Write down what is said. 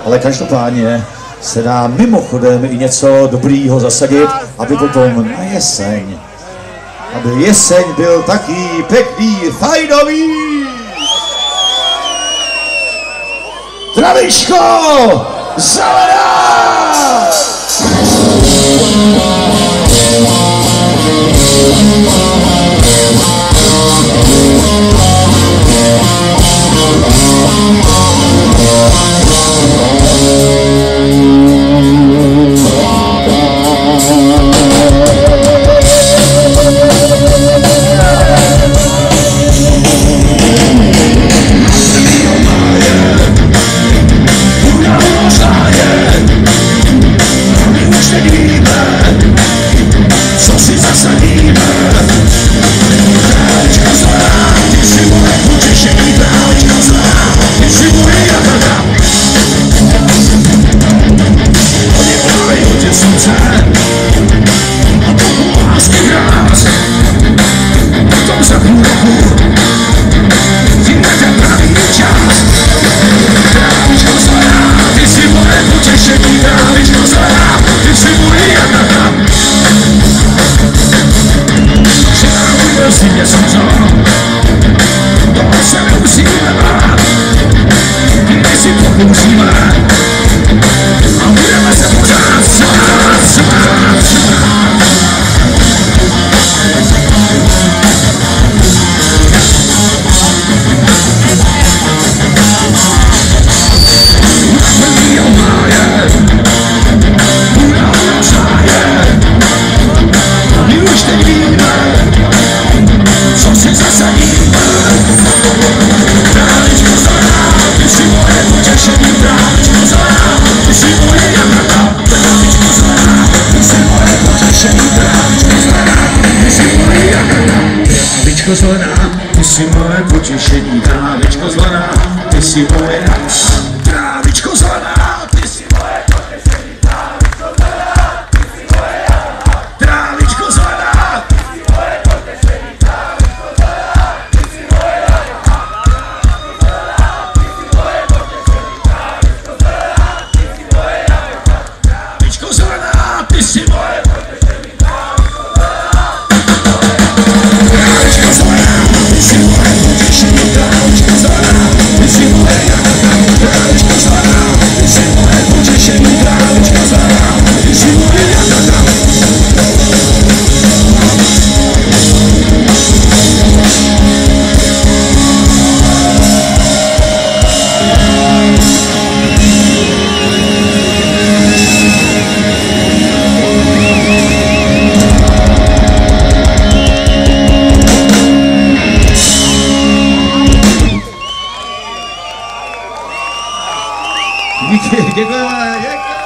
ale každopádně se dá mimochodem i něco dobrýho zasadit, aby potom na jeseň, aby jeseň byl taky pěkný, fajnový. Travičko zelená! Trávičko zelená, ty jsi moje potěšení, trávičko zelená, ty jsi moje trávičko zelená, ty jsi moje potěšení, trávičko zelená, ty jsi moje trávičko zelená, ty jsi moje potěšení, trávičko zelená, ty jsi moje trávičko zelená, ty jsi moje Děkujeme.